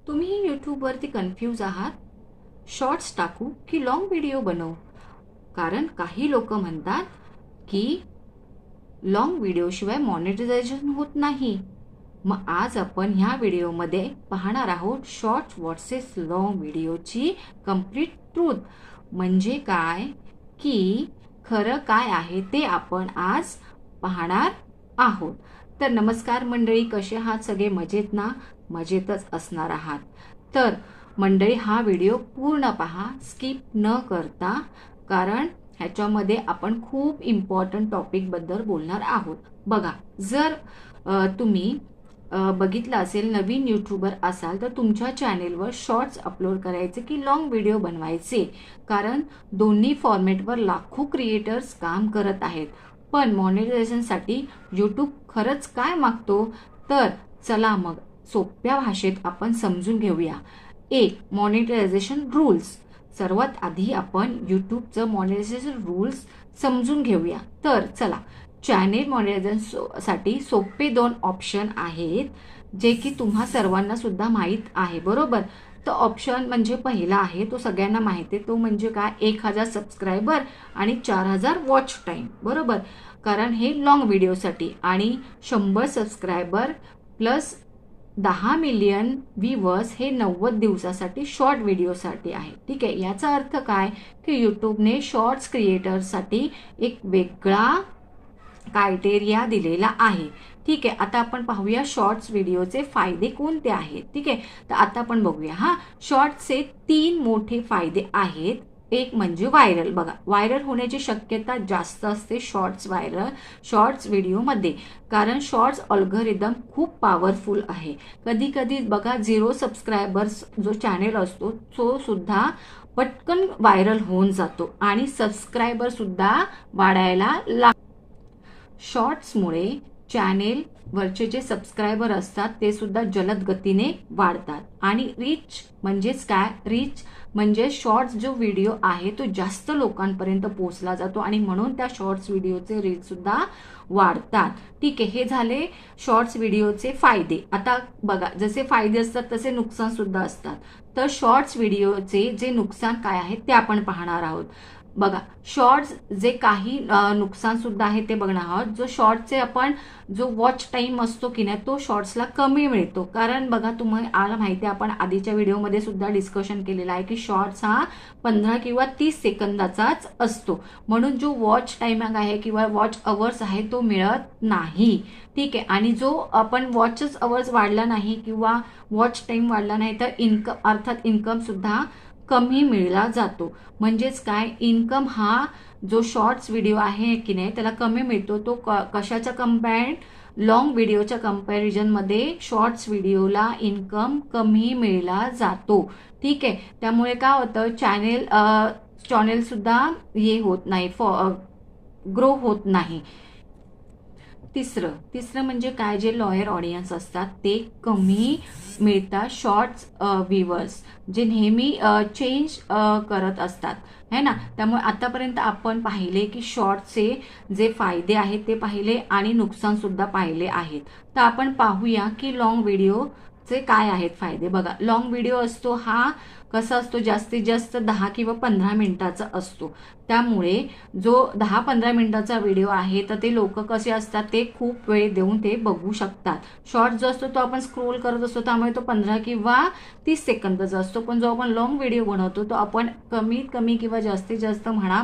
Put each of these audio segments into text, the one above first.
तुम्ही यूट्यूबवरती कन्फ्यूज आहात, शॉर्ट्स टाकू की लाँग व्हिडिओ बनवू? कारण काही लोक म्हणतात की लाँग व्हिडिओशिवाय मॉनिटायझेशन होत नाही. मग आज आपण ह्या व्हिडिओमध्ये पाहणार आहोत शॉर्ट्स वर्सेस लाँग व्हिडिओची कंप्लीट ट्रूथ. म्हणजे काय की खरं काय आहे ते आपण आज पाहणार आहोत. तर नमस्कार मंडळी, कसे आहात सगळे? मजेत ना? मजेतच असणार आहात. तर मंडळी, हा व्हिडिओ पूर्ण पहा, स्किप न करता, कारण ह्याच्यामध्ये आपण खूप इम्पॉर्टंट टॉपिकबद्दल बोलणार आहोत. बघा, जर तुम्ही बघितलं असेल, नवीन यूट्यूबर असाल तर तुमच्या चॅनेलवर शॉर्ट्स अपलोड करायचे की लाँग व्हिडिओ बनवायचे, कारण दोन्ही फॉर्मॅटवर लाखो क्रिएटर्स काम करत आहेत. पण मॉनिटायझेशनसाठी यूट्यूब खरंच काय मागतो? तर चला मग सोप्या भाषेत आपण समजून घेऊया. एक, मॉनिटायझेशन रूल्स. सर्वात आधी आपण यूट्यूबचं मॉनिटायझेशन रूल्स समजून घेऊया. तर चला, चॅनेल मॉनिटायझेशनसाठी सोपे 2 ऑप्शन आहेत, जे की तुम्हा सर्वांना सुद्धा माहीत आहे, बरोबर? तर ऑप्शन म्हणजे पहिला आहे, तो सगळ्यांना माहिती आहे, तो म्हणजे काय? 1000 सबस्क्रायबर आणि 4000 वॉच टाईम, बरोबर? कारण हे लाँग व्हिडिओसाठी. आणि 100 सबस्क्रायबर प्लस 10 मिलियन व्ह्यूवर्स हे 90 दिवसासाठी शॉर्ट व्हिडिओसाठी आहे. ठीक आहे, याचा अर्थ काय की यूट्यूबने शॉर्ट्स क्रिएटरसाठी एक वेगळा क्रायटेरिया दिलेला आहे. ठीक आहे, आता आपण पाहूया शॉर्ट्स व्हिडिओचे फायदे कोणते आहेत. ठीक आहे, तर आता आपण बघूया. हा, शॉर्ट्सचे 3 मोठे फायदे आहेत. एक म्हणजे व्हायरल. बघा, व्हायरल होण्याची शक्यता जास्त असते शॉर्ट्स व्हिडिओमध्ये, कारण शॉर्ट्स अल्गोरिदम खूप पॉवरफुल आहे. कधी कधी बघा, 0 सबस्क्रायबर्स जो चॅनेल असतो तो सुद्धा पटकन व्हायरल होऊन जातो आणि सबस्क्रायबर सुद्धा वाढायला लागतो. शॉर्ट्समुळे चॅनेलवरचे जे सबस्क्रायबर असतात ते सुद्धा जलद गतीने वाढतात. आणि रीच म्हणजेच काय? रीच म्हणजे शॉर्ट्स जो व्हिडिओ आहे तो जास्त लोकांपर्यंत पोहोचला जातो आणि म्हणून त्या शॉर्ट्स व्हिडिओचे रीच सुद्धा वाढतात. ठीक आहे, हे झाले शॉर्ट्स व्हिडिओचे फायदे. आता बघा, जसे फायदे असतात तसे नुकसान सुद्धा असतात. तर शॉर्ट्स व्हिडिओचे जे नुकसान काय आहे ते आपण पाहणार आहोत. बघा, शॉर्ट्स जे काही नुकसान सुद्धा आहे ते बघणार आहोत. जो शॉर्ट्सचे आपण जो वॉच टाइम असतो की नाही, तो शॉर्ट्सला कमी मिळतो. कारण बघा, तुम्हाला माहिती आहे, आपण आधीच्या व्हिडिओमध्ये सुद्धा डिस्कशन केलेलं आहे की शॉर्ट्स हा 15 किंवा 30 सेकंदाचाच असतो, म्हणून जो वॉच टाइमिंग आहे किंवा वॉच अवर्स आहे तो मिळत नाही. ठीक आहे, आणि जो आपण वॉचच अवर्स वाढला नाही किंवा वॉच टाइम वाढला नाही तर अर्थात इन्कम सुद्धा कमी मिळला जातो. म्हणजेच काय, इन्कम हा जो शॉर्ट्स व्हिडिओ आहे की नाही त्याला कमी मिळतो. तो कशाच्या कंपॅरिझन? लाँग व्हिडिओच्या कंपॅरिझनमध्ये शॉर्ट्स व्हिडिओला इन्कम कमी मिळला जातो. ठीक आहे, त्यामुळे काय होतं, चॅनेल सुद्धा हे होत नाही, ग्रो होत नाही. तिसरं म्हणजे काय, जे लॉयर ऑडियन्स असतात ते कमी मिळतात. शॉर्ट्स व्ह्यूवर्स जे नेहमी चेंज करत असतात, है ना. त्यामुळे आतापर्यंत आपण पाहिले की शॉर्ट्सचे जे फायदे आहेत ते पाहिले आणि नुकसान सुद्धा पाहिले आहेत. तर आपण पाहूया की लाँग व्हिडिओचे काय आहेत फायदे. बघा, लाँग व्हिडिओ असतो हा कसा असतो, जास्तीत जास्त 10 किंवा 15 मिनिटाचा असतो. त्यामुळे जो 10-15 मिनिटाचा व्हिडिओ आहे तर ते लोक कसे असतात, ते खूप वेळ देऊन ते बघू शकतात. शॉर्ट जो असतो तो आपण स्क्रोल करत असतो, त्यामुळे तो 15 किंवा 30 सेकंदाचा असतो. पण जो आपण लाँग व्हिडिओ बनवतो तो आपण कमीत कमी किंवा जास्तीत जास्त म्हणा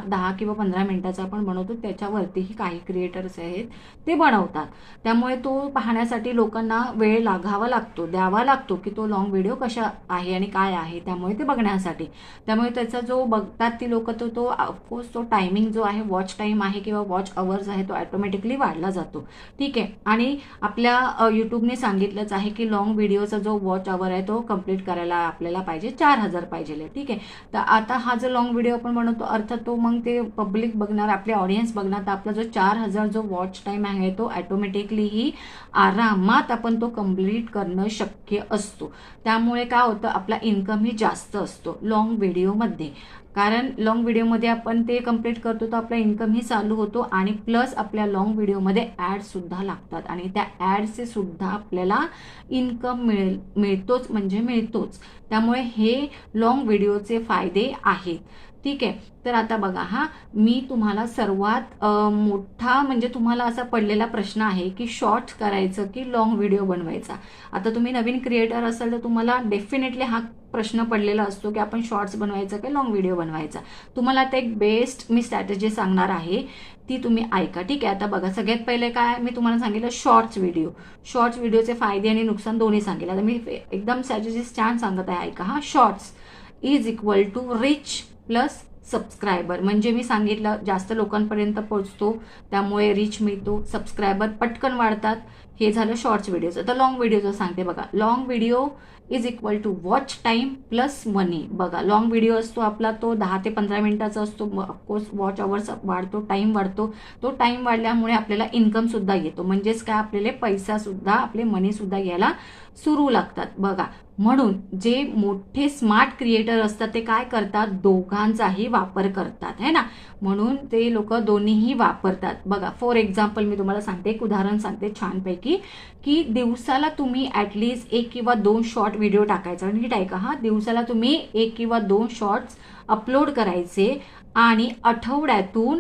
10 किंवा 15 मिनिटाचा आपण बनवतो. त्याच्यावरतीही काही क्रिएटर्स आहेत ते बनवतात. त्यामुळे तो पाहण्यासाठी लोकांना वेळ लागावा लागतो, द्यावा लागतो की तो लाँग व्हिडिओ कशा आहे आणि काय आहे, त्यामुळे ते बघण्यासाठी. त्यामुळे त्याचा जो बघतात ती लोक, तो ऑफकोर्स तो टायमिंग जो आहे, वॉच टाइम आहे किंवा वॉच अवर्स आहे, तो ऑटोमॅटिकली वाढला जातो. ठीक आहे, आणि आपल्या यूट्यूबने सांगितलंच आहे की लाँग व्हिडिओचा जो वॉच अवर आहे तो कम्प्लीट करायला आपल्याला पाहिजे 4000 पाहिजे. ठीक आहे, तर आता हा जो लाँग व्हिडिओ आपण बनवतो, अर्थात तो मग ते पब्लिक बघणार, आपले ऑडियन्स बघणार, तर आपला जो 4000 जो वॉच टाइम आहे तो ऑटोमॅटिकली आरामात आपण तो कम्प्लीट करणं शक्य असतो. त्यामुळे काय होतं, आपला इन्कमही जास्त असतो लाँग व्हिडिओमध्ये. कारण लॉंग व्हिडिओमध्ये आपण ते कंप्लीट करतो तर आपला इन्कमही चालू होतो आणि प्लस आपल्या लॉंग व्हिडिओमध्ये ॲडसुद्धा लागतात आणि त्या ॲडचे सुद्धा आपल्याला इन्कम मिळतोच म्हणजे मिळतोच. त्यामुळे हे लॉंग व्हिडिओचे फायदे आहेत. ठीक आहे. तर आता बघा मी तुम्हाला सर्वात मोठा म्हणजे तुम्हाला असा पडलेला प्रश्न आहे की शॉर्ट्स करायचं की लॉंग व्हिडिओ बनवायचा. आता तुम्ही नवीन क्रिएटर असाल तर तुम्हाला डेफिनेटली हा प्रश्न पडलेला असतो की आपण शॉर्ट्स बनवायचं की लॉंग व्हिडिओ बनवायचा. तुम्हाला आता एक बेस्ट मी स्ट्रॅटेजी सांगणार आहे, ती तुम्ही ऐका. ठीक आहे. आता बघा, सगळ्यात पहिले काय मी तुम्हाला सांगितलं, शॉर्ट्स व्हिडिओचे फायदे आणि नुकसान दोन्ही सांगितलं. आता मी एकदम स्ट्रॅटेजी छान सांगत आहे, ऐका. Shorts is equal to reach plus subscriber. म्हणजे मी सांगितलं जास्त लोकांपर्यंत पोहोचतो त्यामुळे रिच मिळतो, सबस्क्रायबर पटकन वाढतात. हे झालं शॉर्ट्स व्हिडिओचं. आता लॉंग व्हिडिओचं सांगते बघा. Long video is equal to watch time plus money. बघा, लॉंग व्हिडिओ असतो आपला तो 10 ते 15 मिनिटाचा असतो. ऑफकोर्स वॉच अवर्स वाढतो, टाईम वाढतो. तो टाईम वाढल्यामुळे आपल्याला इन्कम सुद्धा येतो. म्हणजेच काय, आपल्याला पैसा सुद्धा, आपले मनी सुद्धा यायला सुरू लागतात. बघा, म्हणून जे मोठे स्मार्ट क्रिएटर असतात ते काय करतात, दोघांचाही वापर करतात है ना. म्हणून ते लोक दोन्हीही वापरतात. बघा, फॉर एक्झाम्पल मी तुम्हाला सांगते, एक उदाहरण सांगते छानपैकी, की दिवसाला तुम्ही ॲटलिस्ट 1 किंवा 2 शॉर्ट व्हिडिओ टाकायचा. नीट ऐका. दिवसाला तुम्ही 1 किंवा 2 शॉर्ट्स अपलोड करायचे आणि आठवड्यातून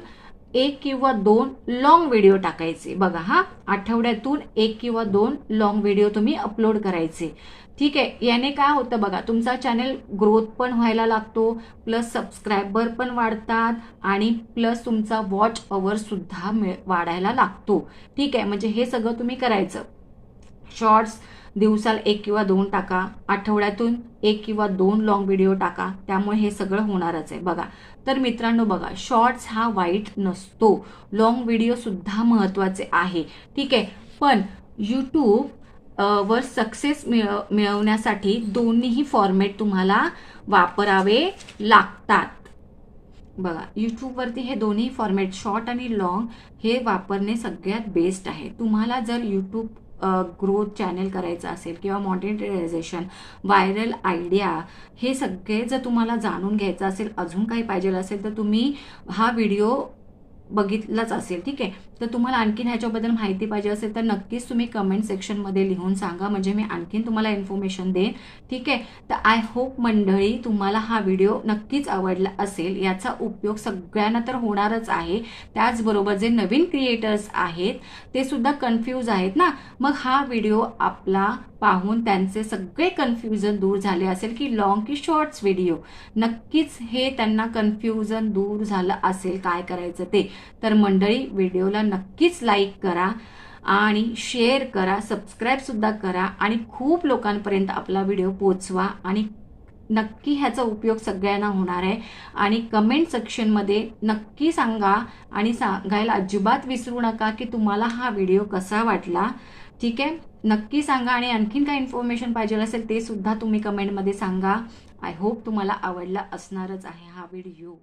1 किंवा 2 लॉंग व्हिडिओ टाकायचे. बघा, आठवड्यातून 1 किंवा 2 लॉंग व्हिडिओ तुम्ही अपलोड करायचे. ठीक आहे. याने काय होतं बघा, तुमचा चॅनल ग्रोथ पण व्हायला लागतो, प्लस सबस्क्रायबर पण वाढतात आणि प्लस तुमचा वॉच अवर सुद्धा वाढायला लागतो. ठीक आहे. म्हणजे हे सगळं तुम्ही करायचं. शॉर्ट्स दिवसाला 1 किंवा 2 टाका, आठवड्यातून 1 किंवा 2 लॉंग व्हिडिओ टाका. त्यामुळे हे सगळं होणारच आहे. बघा, तर मित्रांनो बघा, शॉर्ट्स हा वाईट नसतो, लॉंग व्हिडिओ सुद्धा महत्त्वाचे आहे. ठीक आहे. पण यूट्यूब वर सक्सेस मिळवण्यासाठी दोन्हीही फॉर्मॅट तुम्हाला वापरावे लागतात. बघा, यूट्यूबवरती हे दोन्ही फॉर्मॅट शॉर्ट आणि लॉंग हे वापरणे सगळ्यात बेस्ट आहे. तुम्हाला जर यूट्यूब ग्रोथ चॅनल करायचं असेल किंवा मॉनिटायझेशन, व्हायरल आयडिया, हे सगळे जर तुम्हाला जाणून घ्यायचं असेल, अजून काही पाहिजे असेल तर तुम्ही हा व्हिडिओ बघितलाच असेल. ठीक आहे. तर तुम्हाला आणखीन ह्याच्याबद्दल माहिती पाहिजे असेल तर नक्कीच तुम्ही कमेंट सेक्शनमध्ये लिहून सांगा, म्हणजे मी आणखीन तुम्हाला इन्फॉर्मेशन देईन. ठीक आहे. तर आय होप मंडळी तुम्हाला हा व्हिडिओ नक्कीच आवडला असेल. याचा उपयोग सगळ्यांना तर होणारच आहे, त्याचबरोबर जे नवीन क्रिएटर्स आहेत ते सुद्धा कन्फ्यूज आहेत ना, मग हा व्हिडिओ आपला पाहून त्यांचे सगळे कन्फ्युजन दूर झाले असेल की लॉंग की शॉर्ट्स व्हिडिओ. नक्कीच हे त्यांना कन्फ्युजन दूर झालं असेल काय करायचं ते. तर मंडळी, व्हिडिओला नक्कीच लाईक करा आणि शेअर करा, सबस्क्राईब सुद्धा करा आणि खूप लोकांपर्यंत आपला व्हिडिओ पोचवा आणि नक्की ह्याचा उपयोग सगळ्यांना होणार आहे. आणि कमेंट सेक्शनमध्ये नक्की सांगा आणि सांगायला अजिबात विसरू नका की तुम्हाला हा व्हिडिओ कसा वाटला. ठीक आहे. नक्की सांगा आणि आणखीन काय इन्फॉर्मेशन पाहिजे असेल ते सुद्धा तुम्ही कमेंटमध्ये सांगा. आय होप तुम्हाला आवडला असणारच आहे हा व्हिडिओ.